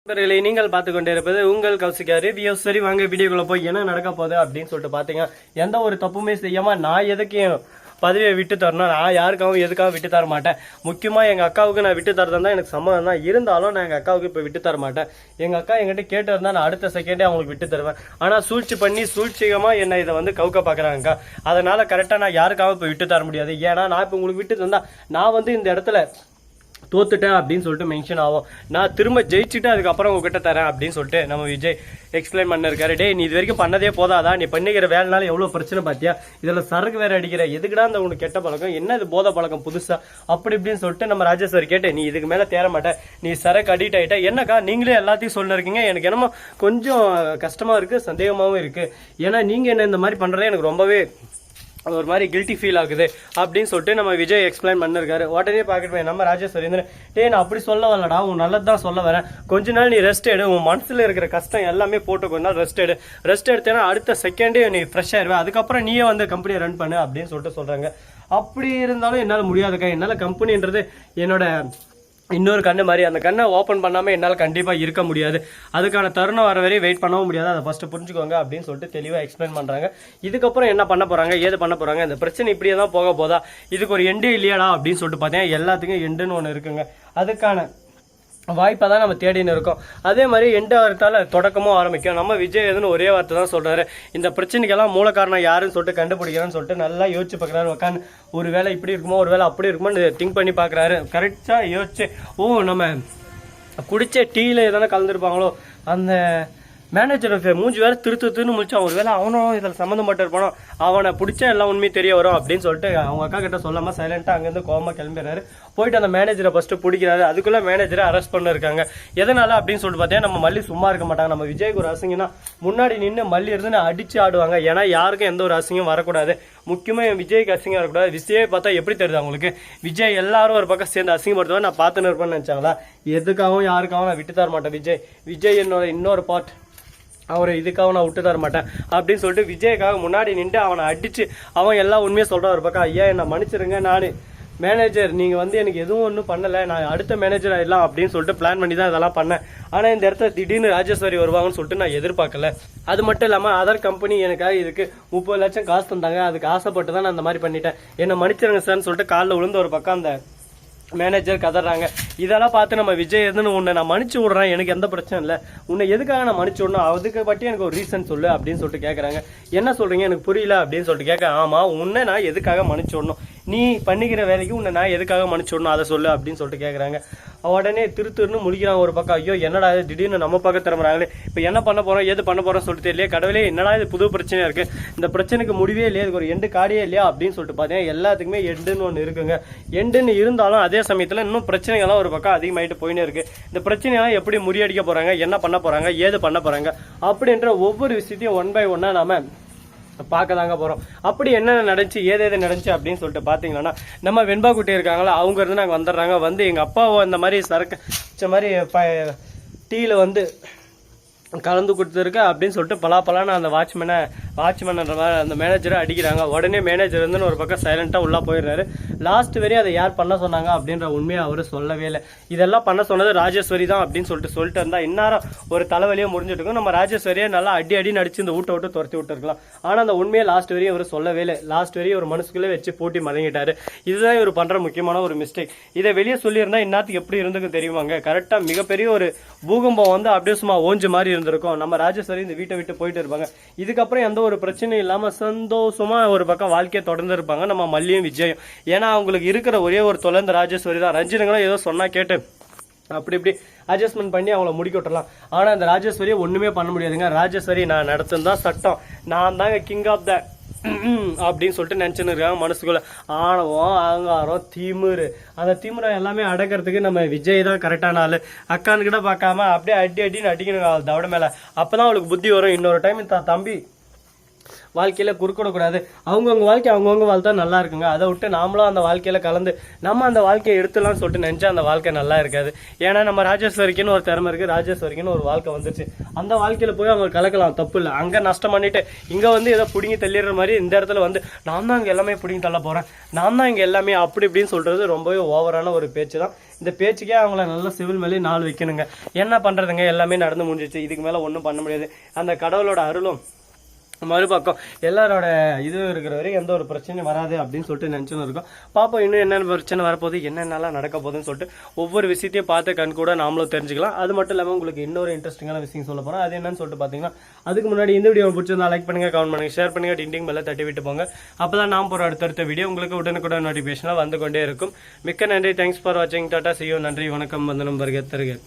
நண்பர்களே, நீங்கள் பார்த்து கொண்டே இருப்பது உங்கள் கௌசிகா ரிவ்யூ. சரி, வாங்க வீடியோக்குள்ள போய் என்ன நடக்க போகுது அப்படின்னு சொல்லிட்டு பாத்தீங்க. எந்த ஒரு தப்புமே செய்யாம நான் எதுக்கு பதவியை விட்டு தரணும், நான் யாருக்காகவும் எதுக்காக விட்டு தர மாட்டேன். முக்கியமா எங்க அக்காவுக்கு நான் விட்டு தரதான் தான் எனக்கு சம்மதம் தான். இருந்தாலும் நான் எங்க அக்காவுக்கு இப்ப விட்டு தர மாட்டேன். எங்க அக்கா என்கிட்ட கேட்டு இருந்தா நான் அடுத்த செகண்டே அவங்களுக்கு விட்டு தருவேன். ஆனா சூழ்ச்சி பண்ணி சூழ்ச்சிகமா என்னை இதை வந்து கவுக்க பாக்குறாங்கக்கா. அதனால கரெக்டா நான் யாருக்காகவும் இப்ப விட்டு தர முடியாது. ஏன்னா நான் இப்ப உங்களுக்கு விட்டு தந்தா நான் வந்து இந்த இடத்துல தோத்துட்டேன் அப்படின்னு சொல்லிட்டு மென்ஷன் ஆகும். நான் திரும்ப ஜெயிச்சுட்டு அதுக்கப்புறம் உங்ககிட்ட தரேன் அப்படின்னு சொல்லிட்டு நம்ம விஜய் எக்ஸ்பிளைன் பண்ணிருக்காரு. டே, நீ இது வரைக்கும் பண்ணதே போதாதா? நீ பண்ணிக்கிற வேலைனால எவ்வளவு பிரச்சனை பாத்தியா? இதுல சரக்கு வேற அடிக்கிற, எதுக்குடா இந்த உனக்கு கெட்ட பழக்கம், என்ன இது போத பழக்கம் புதுசா அப்படி இப்படின்னு சொல்லிட்டு நம்ம ராஜேஸ்வரி கேட்டு, நீ இதுக்கு மேல தேர மாட்டேன், நீ சரக்கு அடிக்ட் ஆயிட்ட. என்னக்கா நீங்களே எல்லாத்தையும் சொல்லிருக்கீங்க, எனக்கு என்னமோ கொஞ்சம் கஷ்டமா இருக்கு, சந்தேகமாவும் இருக்கு. ஏன்னா நீங்க என்ன இந்த மாதிரி பண்றதே எனக்கு ரொம்பவே ஒரு மாதிரி கில்ட்டி ஃபீல் ஆகுது அப்படின்னு சொல்லிட்டு நம்ம விஜய் எக்ஸ்பிளைன் பண்ணிருக்காரு. உடனே பாக்கெட் நம்ம ராஜேஸ்வரி டே, நான் அப்படி சொல்ல வரலடா, உன் நல்லதான் சொல்ல வரேன். கொஞ்ச நாள் நீ ரெஸ்ட் எடு, உன் மனசுல இருக்கிற கஷ்டம் எல்லாமே போட்டு கொஞ்ச நாள் ரெஸ்ட் எடு. ரெஸ்ட் எடுத்தேன்னா அடுத்த செகண்டே நீ ஃப்ரெஷ் ஆயிருவேன், அதுக்கப்புறம் நீயே வந்து கம்பெனியை ரன் பண்ணு அப்படின்னு சொல்லிட்டு சொல்றாங்க. அப்படி இருந்தாலும் என்னால் முடியாதுக்கா. என்னால் கம்பெனின்றது என்னோட இன்னொரு கண்ணு மாதிரி, அந்த கண்ணை ஓப்பன் பண்ணாமல் என்னால் கண்டிப்பாக இருக்க முடியாது. அதுக்கான தருணம் வர வரையும் வெயிட் பண்ணவும் முடியாது. அதை ஃபர்ஸ்ட் புரிஞ்சுக்கோங்க அப்படின்னு சொல்லிட்டு தெளிவாக எக்ஸ்பிளைன் பண்ணுறாங்க. இதுக்கப்புறம் என்ன பண்ண போகிறாங்க, ஏது பண்ண போகிறாங்க, இந்த பிரச்சனை இப்படியே தான் போக போதா, இதுக்கு ஒரு எண்டே இல்லையாடா அப்படின்னு சொல்லிட்டு பார்த்தீங்கன்னா எல்லாத்துக்கும் எண்டுன்னு ஒன்று இருக்குங்க. அதுக்கான வாய்ப்பை தான் நம்ம தேடின்னு இருக்கோம். அதே மாதிரி எந்த வார்த்தால தொடக்கமும் ஆரம்பிக்கும். நம்ம விஜய் எதுன்னு ஒரே வார்த்தை தான் சொல்றாரு, இந்த பிரச்சனைக்கெல்லாம் மூல காரணம் யாருன்னு சொல்லிட்டு கண்டுபிடிக்கிறேன்னு சொல்லிட்டு நல்லா யோசிச்சு பார்க்குறாரு. உட்காந்து ஒரு வேளை இப்படி இருக்குமோ ஒரு வேளை அப்படி இருக்குமோ திங்க் பண்ணி பார்க்குறாரு. கரெக்டாக யோசிச்சு, நம்ம குடிச்ச டீல எதனா கலந்துருப்பாங்களோ, அந்த மேனேஜர் மூஞ்சி வேற திருத்துன்னு முடிச்சான், ஒரு வேளை அவனும் இதில் சம்மந்தப்பட்டு இருப்பானோ, அவனை பிடிச்சா எல்லாம் உண்மையை தெரிய வரும் அப்படின்னு சொல்லிட்டு அவங்க அக்கா கிட்ட சொல்லாம சைலண்டா அங்கேருந்து கோவமா கிளம்பிடுறாரு. போயிட்டு அந்த மேனேஜரை ஃபர்ஸ்ட் பிடிக்கிறாரு. அதுக்குள்ள மேனேஜரை அரெஸ்ட் பண்ண இருக்காங்க. எதனால அப்படின்னு சொல்லிட்டு பார்த்தீங்கன்னா, நம்ம மல்லி சும்மா இருக்க மாட்டாங்க. நம்ம விஜய்க்கு ஒரு அசிங்கன்னா முன்னாடி நின்று மல்லி இருந்து அடிச்சு ஆடுவாங்க. ஏன்னா யாருக்கும் எந்த ஒரு அசிங்கம் வரக்கூடாது. முக்கியமா விஜய்க்கு அசிங்கம் வரக்கூடாது. விஜயை பார்த்தா எப்படி தெரியுது அவங்களுக்கு, விஜய் எல்லாரும் ஒரு பக்கம் சேர்ந்து அசிங்கப்படுத்துவா நான் பார்த்துன்னு இருப்பேன்னு நினைச்சாங்களா? எதுக்காகவும் யாருக்காகவும் நான் விட்டு தர மாட்டேன். விஜய் என்னோட இன்னொரு பார்ட், அவரை இதுக்காக நான் விட்டு தர மாட்டேன் அப்படின்னு சொல்லிட்டு விஜய்க்காக முன்னாடி நின்று அவனை அடிச்சு அவன் எல்லாம் உண்மையை சொல்றான். ஒரு பக்கம், ஐயா என்ன மன்னிச்சிருங்க, நான் மேனேஜர், நீங்க வந்து எனக்கு எதுவும் ஒன்றும் பண்ணல, நான் அடுத்த மேனேஜர் ஆயிடலாம் அப்படின்னு சொல்லிட்டு பிளான் பண்ணி தான் இதெல்லாம் பண்ணேன். ஆனா இந்த இடத்துல திடீர்னு ராஜேஸ்வரி வருவாங்கன்னு சொல்லிட்டு நான் எதிர்பார்க்கல. அது மட்டும் இல்லாம அதர் கம்பெனி எனக்காக இதுக்கு 30 லட்சம் காசு தந்தாங்க, அதுக்கு ஆசைப்பட்டு தான் நான் அந்த மாதிரி பண்ணிட்டேன், என்ன மன்னிச்சிருங்க சார்னு சொல்லிட்டு காலில் விழுந்து ஒரு பக்கம் அந்த மேனேஜர் கதறாங்க. இதெல்லாம் பார்த்து நம்ம விஜய் எதுன்னு உன்னை நான் மன்னிச்சு விடுறேன், எனக்கு எந்த பிரச்சனை இல்லை, உன்னை எதுக்காக நான் மன்னிச்சு விடணும், அதுக்கு பற்றி எனக்கு ஒரு ரீசன் சொல்லு அப்படின்னு சொல்லிட்டு கேட்குறாங்க. என்ன சொல்றீங்க எனக்கு புரியல அப்படின்னு சொல்லிட்டு கேட்க, ஆமா உன்னை நான் எதுக்காக மன்னிச்சு விடணும், நீ பண்ணிக்கிற வேலைக்கு உன்னை நான் எதுக்காக மன்னிச்சு விடணும் அதை சொல்லு அப்படின்னு சொல்லிட்டு கேட்குறாங்க. உடனே திருத்துன்னு முடிக்கிறாங்க ஒரு பக்கம். ஐயோ என்னடா இது திடீர்னு நம்ம பக்கம் திரும்புறாங்களே, இப்போ என்ன பண்ண போறோம் ஏது பண்ண போறோம் சொல்லிட்டு தெரியல. கடவுளே என்னடா இது புது பிரச்சனையா இருக்கு, இந்த பிரச்சனைக்கு முடிவே இல்லையா, இதுக்கு ஒரு எண்டு காடியே இல்லையா அப்படின்னு சொல்லிட்டு பார்த்தீங்கன்னா எல்லாத்துக்குமே எண்டுன்னு ஒன்று இருக்குங்க. எண்டுன்னு இருந்தாலும் அதே சமயத்தில் இன்னும் பிரச்சனைகள்லாம் ஒரு பக்கம் அதிகமாயிட்டு போயினே இருக்கு. இந்த பிரச்சனையெல்லாம் எப்படி முறியடிக்க போறாங்க, என்ன பண்ண போறாங்க, ஏது பண்ண போறாங்க அப்படின்ற ஒவ்வொரு விஷயத்தையும் ஒன் பை ஒன்னா நாம பார்க்க தாங்க போறோம். அப்படி என்ன நடந்துச்சு ஏது நடந்துச்சு அப்படின்னு சொல்லிட்டு பாத்தீங்கன்னா, நம்ம வெண்பா குட்டி இருக்காங்களா, அவங்க இருந்து நாங்க வந்துடுறாங்க. வந்து எங்க அப்பாவை இந்த மாதிரி சரக்கு மாதிரி டீல வந்து கலந்து கொடுத்துருக்க அப்படின்னு சொல்லிட்டு பலான்னு அந்த வாட்ச்மேன் அந்த மேனேஜரை அடிக்கிறாங்க. உடனே மேனேஜர் வந்து ஒரு பக்கம் சைலண்டா உள்ள போயிடுறாரு. லாஸ்ட் வரையும் அதை யார் பண்ண சொன்னாங்க அப்படின்ற உண்மையை அவரு சொல்லவே இல்லை. இதெல்லாம் பண்ண சொன்னது ராஜேஸ்வரி தான் அப்படின்னு சொல்லிட்டு இருந்தா இன்னாரம் ஒரு தலைவலியே முடிஞ்சிட்டு இருக்கும். நம்ம ராஜேஸ்வரியை நல்லா அடி நடிச்சு இந்த வீட்டை விட்டு துரத்தி விட்டுருக்கலாம். ஆனா அந்த உண்மையை லாஸ்ட் வரையும் அவர் சொல்லவே இல்லை. லாஸ்ட் வரையும் ஒரு மனசுக்குள்ளே வச்சு போட்டி மதங்கிட்டாரு. இதுதான் இவர் பண்ற முக்கியமான ஒரு மிஸ்டேக். இதை வெளியே சொல்லியிருந்தா இந்நாத்துக்கு எப்படி இருந்துக்கு தெரியுமாங்க. கரெக்டா மிகப்பெரிய ஒரு பூகம்பம் வந்து அப்படியே சும்மா ஓஞ்சு மாதிரி இருந்திருக்கும். நம்ம ராஜேஸ்வரி இந்த வீட்டை விட்டு போயிட்டு இருப்பாங்க. இதுக்கப்புறம் எந்த ஒரு பிரச்சனையும் இல்லாம சந்தோஷமா ஒரு பக்கம் வாழ்க்கையை தொடர்ந்து இருப்பாங்க நம்ம மல்லியும் விஜயும். ஏன்னா அவங்களுக்கு இருக்கிற ஒரே ஒரு தொலை இந்த ராஜேஸ்வரி தான். ரஞ்சினங்களும் ஏதோ சொன்னா கேட்டு அப்படி இப்படி அட்ஜஸ்ட்மெண்ட் பண்ணி அவங்கள முடிக்க விட்டுறலாம். ஆனா இந்த ராஜேஸ்வரியை ஒண்ணுமே பண்ண முடியாதுங்க. ராஜேஸ்வரி நான் நடத்துதான் சட்டம், நான் தாங்க கிங் ஆஃப் த அப்படின்னு சொல்லிட்டு நினைச்சுன்னு இருக்காங்க மனசுக்குள்ள. ஆணவம் அகங்காரம் திமிரு, அந்த திமிரை எல்லாமே அடக்கிறதுக்கு நம்ம விஜய் தான் கரெக்டான ஆளு. அக்கான்னு கூட பார்க்காம அப்படியே அடின்னு அடிக்கணும் தவிட மேல. அப்பதான் அவளுக்கு புத்தி வரும். இன்னொரு டைம் தம்பி வாழ்க்கையில குறுக்கிடக்கூடாது. அவங்கவுங்க வாழ்க்கை அவங்கவுங்க வாழ்த்தா நல்லா இருக்குங்க. அதை விட்டு நாமளும் அந்த வாழ்க்கையில கலந்து நம்ம அந்த வாழ்க்கையை எடுத்துலாம்னு சொல்லிட்டு நினைச்சா அந்த வாழ்க்கை நல்லா இருக்காது. ஏன்னா நம்ம ராஜேஸ்வரிக்குன்னு ஒரு திறமை இருக்கு, ராஜேஸ்வரிக்குன்னு ஒரு வாழ்க்கை வந்துச்சு. அந்த வாழ்க்கையில போய் அவங்க கலக்கலாம், தப்பு இல்லை. அங்க நஷ்டம் பண்ணிட்டு இங்க வந்து ஏதோ பிடிங்கி தள்ளிடுற மாதிரி இந்த இடத்துல வந்து நான் தான் இங்க எல்லாமே பிடிங்கி தள்ள போறேன், நான் தான் இங்க எல்லாமே அப்படி இப்படின்னு சொல்றது ரொம்பவே ஓவரான ஒரு பேச்சு தான். இந்த பேச்சுக்கே அவங்கள நல்லா சிவில் மேலே நாள் வைக்கணுங்க. என்ன பண்றதுங்க, எல்லாமே நடந்து முடிஞ்சிச்சு. இதுக்கு மேல ஒன்றும் பண்ண முடியாது. அந்த கடவுளோட அருளும் மறுபக்கம் எல்லாரோட இது இருக்கிற வரைக்கும் எந்த ஒரு பிரச்சனையும் வராது அப்படின்னு சொல்லிட்டு நினைச்சுன்னு இருக்கோம். பாப்போம் இன்னும் என்னென்ன பிரச்சனை வரப்போகுது, என்னென்னலாம் நடக்க போகுதுன்னு சொல்லிட்டு ஒவ்வொரு விஷயத்தையும் பார்த்து கண் கூட நாமளும் தெரிஞ்சுக்கலாம். அது மட்டும் இல்லாமல் உங்களுக்கு இன்னொரு இன்ட்ரெஸ்டிங்கான விஷயம் சொல்ல போறோம். அது என்னன்னு சொல்லிட்டு பார்த்தீங்கன்னா, அதுக்கு முன்னாடி இந்த வீடியோ பிடிச்சிருந்தா லைக் பண்ணுங்க, கமெண்ட் பண்ணுங்க, ஷேர் பண்ணுங்க, டிண்டிங் பெல்ல தட்டி விட்டு போங்க. அப்பதான் நாம் போற அடுத்தடுத்த வீடியோ உங்களுக்கு உடனுக்குடன் நோட்டிபிகேஷனாக வந்து கொண்டே இருக்கும். மிக்க நன்றி. தேங்க்ஸ் ஃபார் வாட்சிங். Tata, see you. நன்றி, வணக்கம், வந்தனம், வருக தருக.